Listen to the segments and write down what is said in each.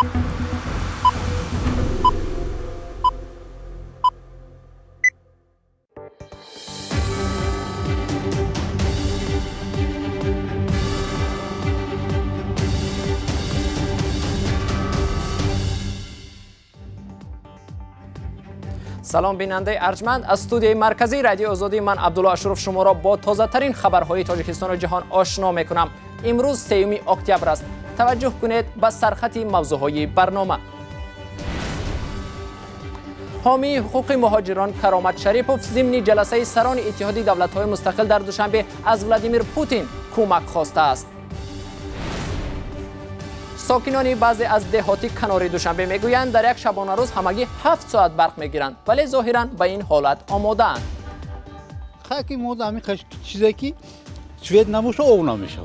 سلام بیننده ارجمند، از استودیوی مرکزی رادیو آزادی من عبدالله اشرف شما را با تازه ترین خبرهای تاجیکستان و جهان آشنا میکنم. امروز 3 اکتبر است. توجه کنید به سرخط موضوعهای برنامه. حامی حقوق مهاجران کرامت شریپوف ضمن جلسه سران اتحاد دولت‌های مستقل در دوشنبه از ولادیمیر پوتین کمک خواسته است. ساکنان بعضی از دهاتی کنار دوشنبه میگویند در یک شبانه روز همگی 7 ساعت برق میگیرند، ولی ظاهرا به این حالت آماده اند. خاکی مود همین چیزی که سوید نموشه او نمیشه.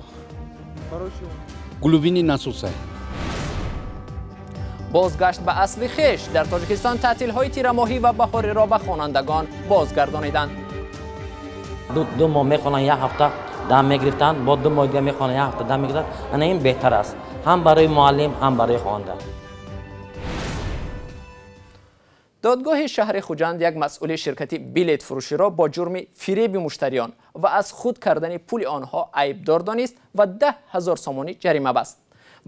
گلوبینی نسوسه. بازگشت به اصل خویش در تاجیکستان تعطیل‌های تیر ماهی و بهاری را به خوانندگان بازگردانیدند. دو ماه میخوانند، یک هفته دم میگرفتند، با 2 ماه دیگه میخوانند، یک هفته دم میگیرند. این بهتر است، هم برای معلم هم برای خواننده. دادگاه شهر خوجند یک مسئول شرکتی بلیط فروشی را با جرم فریب مشتریان و از خود کردن پول آنها عیبدار دانست و 10,000 سامانی جریمه بست.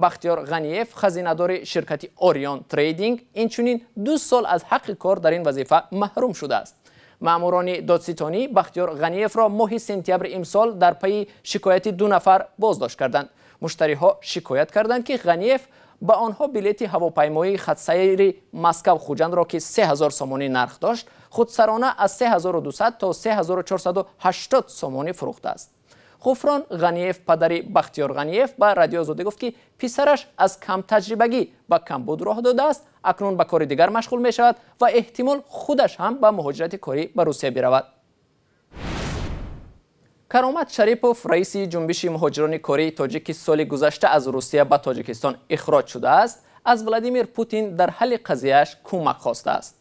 بختیار غنیف خزینه‌دار شرکتی اوریون تریدینگ اینچنین 2 سال از حق کار در این وظیفه محروم شده است. ماموران دادستانی بختیار غنیف را ماه سپتامبر امسال در پی شکایت 2 نفر بازداشت کردند. مشتری‌ها شکایت کردند که غنیف با آنها بلیط هواپیمایی خط سیر مسکو خوجند را که 3000 سامانی نرخ داشت، خودسرانه از 3200 تا 3480 سامانی فروخته است. غفران غنیف پدر بختیار غنیف به رادیو آزادی گفت که پسرش از کم تجربگی به کمبود راه داده است، اکنون به کار دیگر مشغول می شود و احتمال خودش هم به مهاجرت کاری به روسیه برود. کرامت شریپوف رئیس جنبش مهاجران کاری تاجیک سال گذشته از روسیه به تاجیکستان اخراج شده است، از ولادیمیر پوتین در حل قضیهش کمک خواسته است.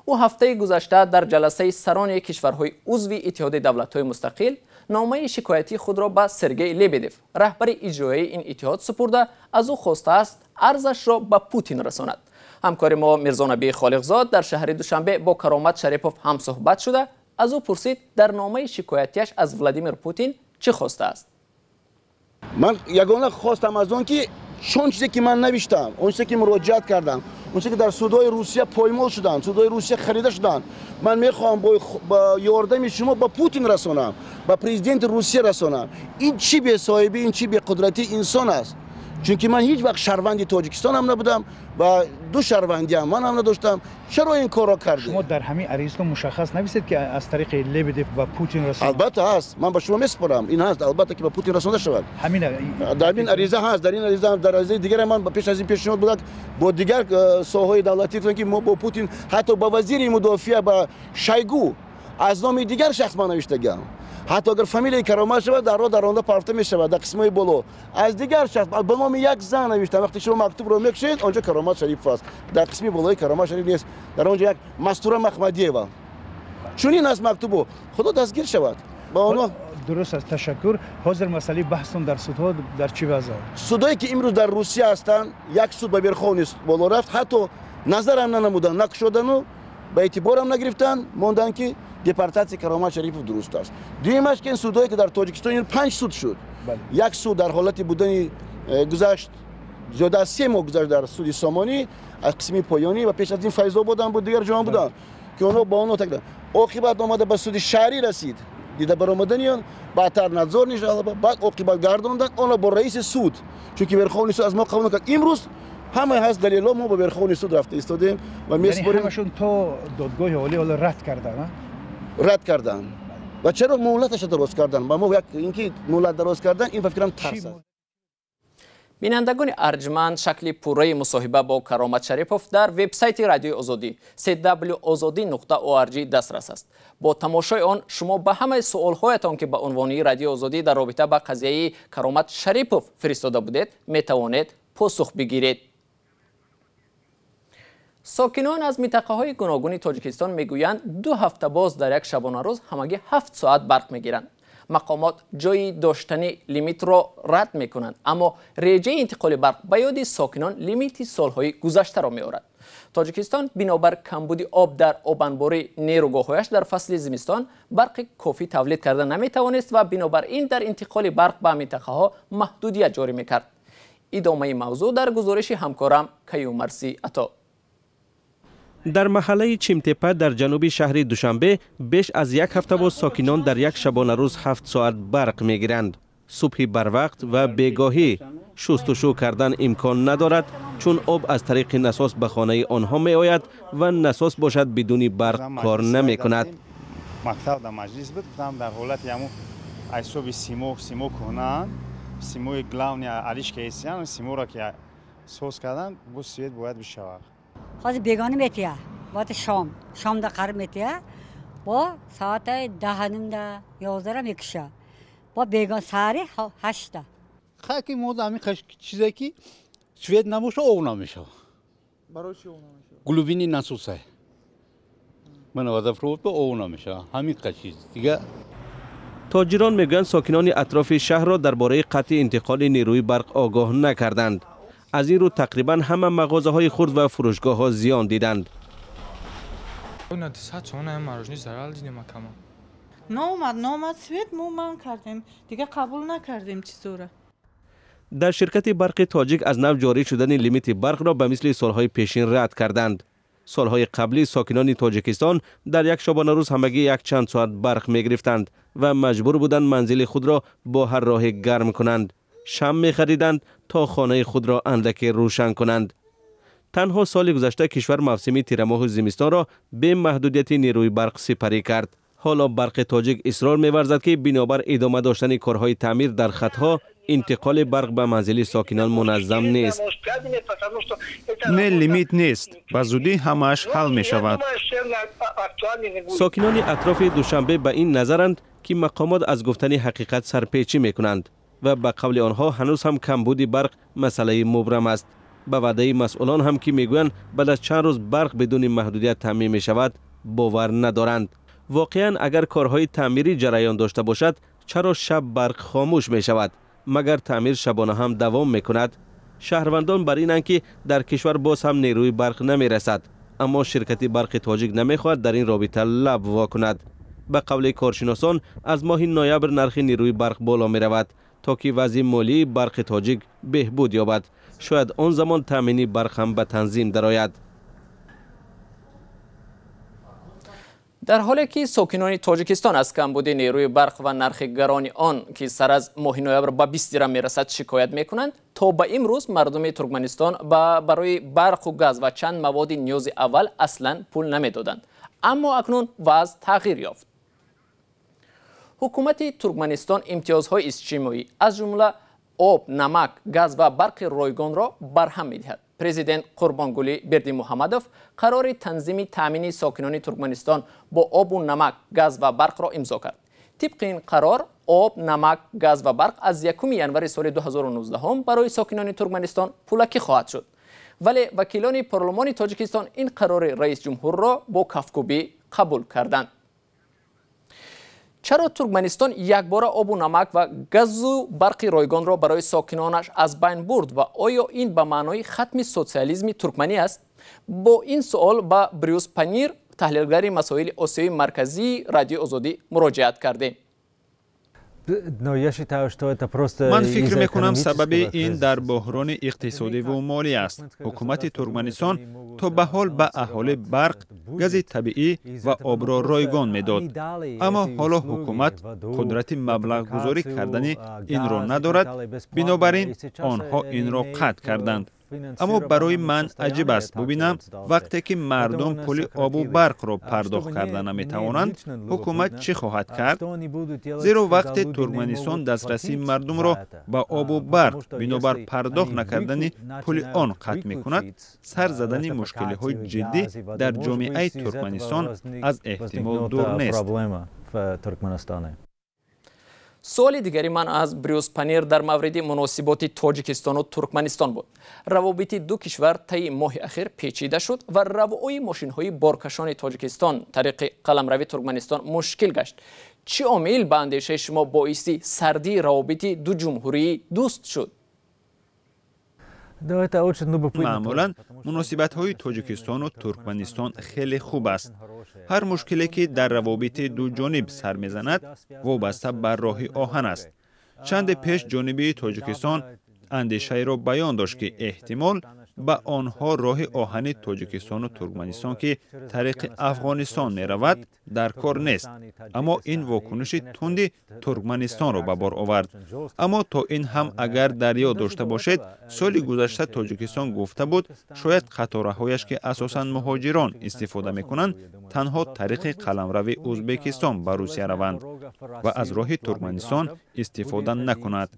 او هفته گذشته در جلسه سران کشورهای عضو اتحاد دولت‌های مستقل نامه شکایتی خود را به سرگئی لبدف رهبر اجرایی این اتحاد سپرده از او خواسته است عرضش را به پوتین رساند. همکار ما میرزا نبی خالقزاد در شهر دوشنبه با کرامت شریپوف هم صحبت شده، از او پرسید در نامه شکایتیش از ولادیمیر پوتین چه خواسته است. من یگانه خواستم از اون که چون چیزی که من نوشتم، اون چیزی که مراجعت کردم، اون چیزی که در سودای روسیه پایمال شدن، سودای روسیه خریده شدن، من میخوام با یاردم شما با پوتین رسانم، با پرزیدنت روسیه رسانم. این چی به صاحبی، این چی به قدرتی انسان است. چون که من هیچ وقت شهروندی تاجیکستان هم نبودم و 2 شهروندی هم من هم نداشتم. چرا این کار را کردید؟ شما در همین عریضه مشخص نویسید که از طریق لبدف و پوتین رسانده؟ البته هست، من به شما میسپارم، این هست البته که به پوتین رسانده شود. در این عریضه هست، در این عریضه در عریضه دیگر من پیش از این پیشنهاد بود با دیگر ساحهای دولتی که ما با پوتین حتی با وزیر مدافع با شایگو از نام دیگر شخص ما نوشتگم. حتی اگر فامیل کرامت شود در راه درونده پرفته می شود در قسمت بالا از دیگر شخص به نام یک زن نوشته. وقتی شما مکتوب رو میکشید آنجا کرامت شریف است، در قسمت بالای کرامت شریف نیست، در آنجا یک مستوره محمدیه. چون این از مکتوبو خدا دستگیر شود با آنها. درست است، تشکر. حاضر مسئله بحثتون در سودها در چی وضع؟ سودایی که امروز در روسیه هستند، یک سود به بیرخوان بالا رفت، حتی نظر هم ننمودن، نقشودن و به اعتبار هم نگرفتن، موندن که دپارتاسیون کرامت شریف درست است. دویمش که این سودایی که در تاجیکستان 5 سود شد. یک سود در حالت بودن گذشت زیاده از 3 ماه گذشت در سود سامانی از قسم پایانی و پیش از این فیض‌آباد بود، دیگر جهان بودن که اونها با اونها تکلیف. عاقبت آمده به سود شهری رسید. دیده برآمدنیان بعدتر نظر نشد، بعد عاقبت گرداندن اون با رئیس سود، چون که برخوان سود از ما قبول کرد. امروز همه هست دلیل ما با برخوان سود رفته ایستادیم و میسپاریم. یعنی همشون تا دادگاه عالی رد کردن. رد کردن. و چرا مهلتش درست کردن؟ ما اینکه مهلت درست کردن این فکرم ترس است. بینندگان ارجمند، شکل پوره مصاحبه با کرامت شریپوف در وبسایت رادیو آزادی www.azadi.org دسترس است. با تماشای آن شما به همه سوالهایتان که به عنوان رادیو آزادی در رابطه با قضیه کرامت شریپوف فرستاده بودید می توانید پاسخ بگیرید. ساکنان از منطقه‌های گوناگون تاجیکستان میگویند 2 هفته باز در یک شبانه روز همگی 7 ساعت برق میگیرند. مقامات جای داشتنی لیمیت را رد میکنند، اما ریجه انتقال برق به یاد ساکنان لیمیت سالهای گذشته را میآورد. تاجیکستان بنابر کمبود آب در آبانباری نیروگاه‌هایش در فصل زمستان برق کافی تولید کرده نمیتوانست و بنابراین در انتقال برق به منطقه‌ها محدودیت جاری میکرد. ادامه موضوع در گزارش همکارم کیومرسی عطا. در محله چیمتپه در جنوب شهر دوشنبه بیش از یک هفته بود ساکنان در یک شبانه روز 7 ساعت برق میگیرند. صبح بر وقت و بیگاهی شست و شو کردن امکان ندارد چون آب از طریق نساس به خانه آنها می آید و نساس باشد بدون برق کار نمی کند. مکتب در مجلس بود، در حالت یمو ایسوب سیمو کنند، سیموی گلاونی علیش که ایسیان سیمو را که سوز کردن بود سوید باید بشود. خواهد بیگانه میتیه وقت شام در قرب میتیه با ساعت 10 در 11 را میکشه با بیگان ساری 8 خاکی مودا همین چیزی که سوید نموشه او نمیشه. برای چی اون نمیشه؟ گلوبینی نسوسه. من واسه فروت به او نمیشه. همین چیز دیگه. تاجران میگن ساکنان اطراف شهر را درباره قطع انتقال نیروی برق آگاه نکردند. از این رو تقریبا همه مغازه های خرد و فروشگاه ها زیان دیدند. نامد سوید من کردیم دیگه قبول نکردیم چیزوره. در شرکت برق تاجیک از نو جاری شدن لیمیت برق را به مثل سالهای پیشین رد کردند. سالهای قبلی ساکنان تاجیکستان در یک شبانه روز همگی یک چند ساعت برق می گرفتند و مجبور بودند منزل خود را با هر راه گرم کنند. شمع می خریدند تا خانه خود را اندکی روشن کنند. تنها سال گذشته کشور موسم تیر ماه زمستان را به محدودیت نیروی برق سپری کرد. حالا برق تاجیک اصرار می‌ورزد که بنابر ادامه داشتن کارهای تعمیر در خطها انتقال برق به منزل ساکنان منظم نیست. نه لیمیت نیست، به زودی همش حل می شود. ساکنان اطراف دوشنبه به این نظرند که مقامات از گفتن حقیقت سرپیچی می کنند و به قول آنها هنوز هم کمبود برق مسئله مبرم است. به وعده مسئولان هم که میگویند بعد از چند روز برق بدون محدودیت تامین می شود باور ندارند. واقعا اگر کارهای تعمیری جریان داشته باشد چرا شب برق خاموش می شود؟ مگر تعمیر شبانه هم دوام می کند؟ شهروندان بر اینند که در کشور باز هم نیروی برق نمی رسد، اما شرکت برق تاجیک نمی خواهد در این رابطه لب وا کند. به قول کارشناسان از ماه نوامبر نرخ نیروی برق بالا می رود تا که وضع مالی برق تاجیک بهبود یابد. شاید آن زمان تامین برق هم به تنظیم درآید. در حالی که ساکنان تاجیکستان از کمبود نیروی برق و نرخ گران آن که سر از ماه نوامبر به 20 درم میرسد شکایت میکنند، تا به امروز مردم ترکمنستان برای برق و گاز و چند مواد نیاز اول اصلا پول نمیدادند. اما اکنون وضع تغییر یافت. حکومت ترکمنستان امتیازهای اجتماعی از جمله آب، نمک، گاز و برق رایگان را برهم میدهد. پرزیدنت قربانگلی بردیمحمدوف قرار تنظیم تامین ساکنان ترکمنستان با آب و نمک، گاز و برق را امضا کرد. طبق این قرار آب، نمک، گاز و برق از 1 ژانویه سال 2019 هم برای ساکنان ترکمنستان پولکی خواهد شد. ولی وکیلان پارلمان تاجیکستان این قرار رئیس جمهور را با کفکوبی قبول کردند. چرا ترکمنستان یک بار آب و نمک و گاز و برق رایگان را برای ساکنانش از بین برد و آیا این به معنای ختم سوسیالیسم ترکمنی است؟ با این سوال به بریوس پنیر، تحلیلگر مسائل آسیای مرکزی رادیو آزادی مراجعت کردیم. من فکر میکنم سبب این در بحران اقتصادی و مالی است. حکومت ترکمنستان تا به حال به اهالی برق، گاز طبیعی و آب را رایگان میداد، اما حالا حکومت قدرت مبلغ گذاری کردن این را ندارد، بنابراین آنها این را قطع کردند. اما برای من عجیب است ببینم وقتی که مردم پول آب و برق را پرداخت کردن نمیتوانند، حکومت چه خواهد کرد؟ زیرا وقتی ترکمنستان دسترسی مردم را به آب و برق بنابر پرداخت نکردن پول آن قطع میکند، سر زدن مشکل های جدی در جامعه ترکمنستان از احتمال دور نیست. سوال دیگری من از بریوس پنیر در مورد مناسبات تاجیکستان و ترکمنستان بود. روابط دو کشور طی ماه اخیر پیچیده شد و روای ماشین های بارکشان تاجیکستان طریق قلمرو ترکمنستان مشکل گشت. چه عامل به اندیشه شما باعث سردی روابط دو جمهوری دوست شد؟ معمولا مناسبت های تاجیکستان و ترکمنستان خیلی خوب است. هر مشکلی که در روابط دو جانب سر میزند وابسته بر راه آهن است. چند پیش جانب تاجیکستان اندیشه را بیان داشت که احتمال به آنها راه آهن تاجیکستان و ترکمنستان که طریق افغانستان می رود در کار نیست، اما این واکنش تند ترکمنستان را به بار آورد. اما تا این هم اگر در یاد داشته باشید، سال گذشته تاجیکستان گفته بود شاید قطارهایش که اساساً مهاجران استفاده می کنند تنها طریق قلمرو ازبکستان به روسیه روند و از راه ترکمنستان استفاده نکند.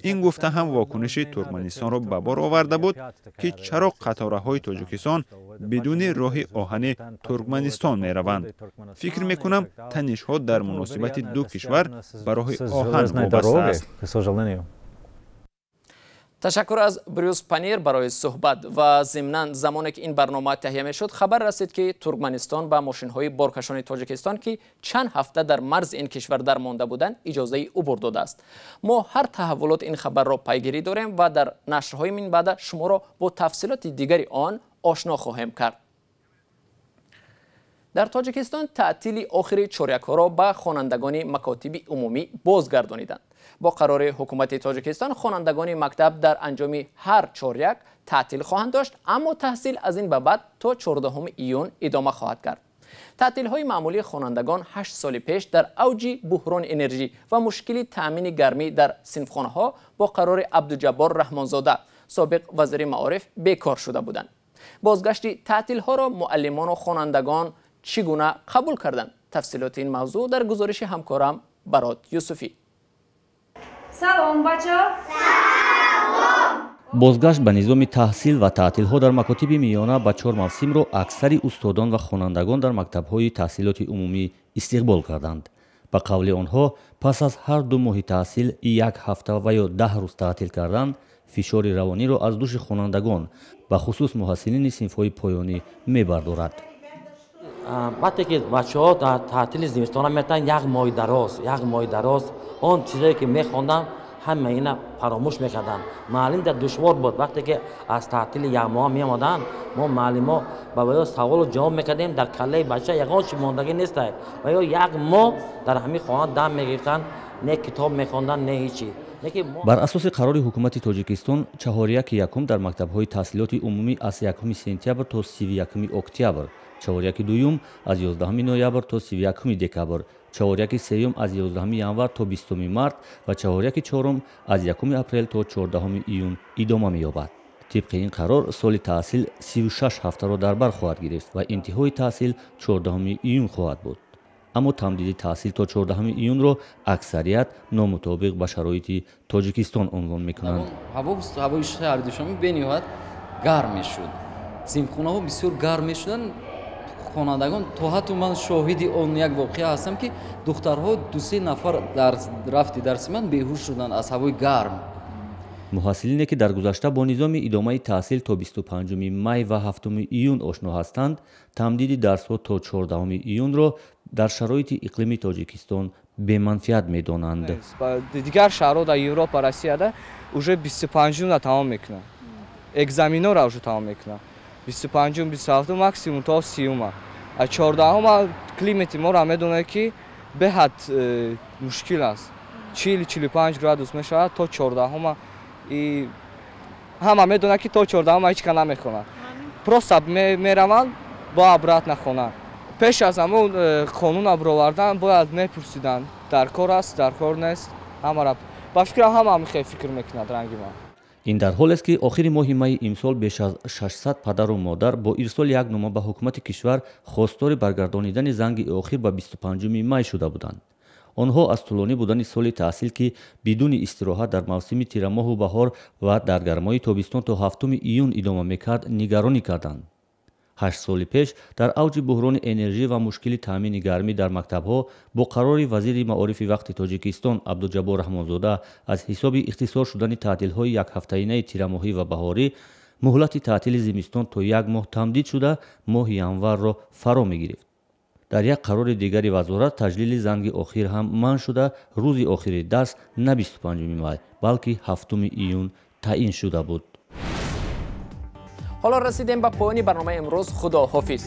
این گفته هم واکنش ترکمنستان را به بار آورده بود که چرا قطارهای تاجیکستان بدون راه آهن ترکمنستان می روند. فکر می کنم تنش ها در مناسبت دو کشور به راه آهن وابسته است. تشکر از بریوس پنیر برای صحبت و ضمناً زمانی که این برنامه تهیه می شد خبر رسید که ترکمنستان با ماشین های بارکشان تاجیکستان که چند هفته در مرز این کشور در مانده بودند اجازه عبور داده است. ما هر تحولات این خبر را پیگیری داریم و در نشرهای من بعد شما را با تفصیلات دیگری آن آشنا خواهیم کرد. در تاجیکستان تعطیل آخر چورک‌ها را به خوانندگان مکاتب عمومی بازگردانیدند. با قرار حکومت تاجیکستان خوانندگان مکتب در انجام هر چورک تعطیل خواهند داشت، اما تحصیل از این به بعد تا 14 ایون ادامه خواهد کرد. تعطیل های معمولی خوانندگان 8 سال پیش در اوج بحران انرژی و مشکل تامین گرمی در صنفخانه ها با قرار عبدالجبار رحمانزاده سابق وزیر معارف بیکار شده بودند. بازگشت تعطیل ها را معلمان و خوانندگان چگونه قبول کردند؟ تفصیلات این موضوع در گزارش همکارم برات یوسفی. سلام بچه‌ها. بازگشت به نظام تحصیل و تعطیل‌ها در مکاتب میانه با 4 موسم را اکثر استادان و خوانندگان در مکتب‌های تحصیلات عمومی استقبال کردند. به قول آنها پس از هر 2 ماه تحصیل 1 هفته و یا 10 روز تعطیل کردن فشار روانی را از دوش خوانندگان و خصوص محصلین صنف‌های پایانی می‌بردارد. وقتی که بچه‌ها در تعطیل زمستان میتونن یک ماه دراز آن چیزایی که میخوندن همه اینا فراموش میکردن. معلم در دشوار بود. وقتی که از تعطیل یک ماه میامدن ما معلما با باید سوال جواب میکردیم در کله بچه یگان چی ماندگی نیست و یا یک ماه در همین خانه دم میگرفتن، نه کتاب میخوندن نه هیچی. بر اساس قرار حکومت تاجیکستان 4-1 در مکتب‌های تحصیلات عمومی از 1 سپتامبر تا 31 اکتبر، 4-2 از 11 نوامبر تا 31 دکامبر، 4-3 از 11 ژانویه تا 20 مارس و 4-4 از 1 اپریل تا 14 ایون ادامه می‌یابد. طبق این قرار سال تحصیل 36 هفته را در بر خواهد گرفت و انتهای تحصیل 14 ایون خواهد بود. اما تمدید تحصیل تا 14 ایون را اکثریت نامطابق با شرایط تاجیکستان عنوان می‌کنند. هوای شهر دوشنبه بنیاد گرم می‌شد. صنفخانه‌ها بسیار گرم می‌شدند. خوانندگان تا حتی من شاهد اون یک واقعه هستم که دخترها 2-3 نفر در رفت درس من بیهوش شدند از هوای گرم. محصلینی که در گذشته با نظام ادامه تحصیل تا 25 می و 7 ایون آشنا هستند، تمدید درس‌ها تا 14 ایون را در شرایط اقلیمی تاجیکستان به منفعت می‌دانند. دیگر شهرها در اروپا و روسیه ده уже 25 را تمام میکنند. اگزامینو را уже تمام میکنند. 25 27 ماکسیموم تا 30. از 14 کلیمت ما را میدونه که به حد مشکل است. 40-45 گرادوس میشه تا 14 همه میدونه که تا 14 هیچ کار نمیکنه. просто میروند با عبرت نخونه. پیش از همون قانون آوردن باید میپرسیدن در کار است در کار نیست. همه را با فکر همه خیلی فکر میکنند رنگ ما. این در حال است که آخر ماه می امسال بیش از 600 پدر و مادر با ارسال یک نامه به حکومت کشور خواستار برگردانیدن زنگ آخر به 25 می شده بودند. آنها از طولانی بودن سال تحصیل که بدون استراحت در موسم تیر ماه و بهار و در گرمای تابستان تا 7 ایون ادامه میکرد نگرانی کردند. 8 соли пеш дар авҷи буҳрони энержӣ ва мушкили таъмини гармӣ дар мактабҳо бо қарори вазири маорифи вақти тоҷикистон абдуҷаббор раҳмонзода аз ҳисоби ихтисор шудани таътилҳои якҳафтаинаи тирамоҳӣ ва баҳорӣ муҳлати таътили зимистон то 1 моҳ тамдид шуда моҳи январро фаро мегирифт. дар як қарори дигари вазорат таҷлили занги охир ҳам манъ шуда рӯзи охири дарс на 25 май балки 7 июн таъин шуда буд. حالا رسیدیم به پایان برنامه امروز. خدا حافظ.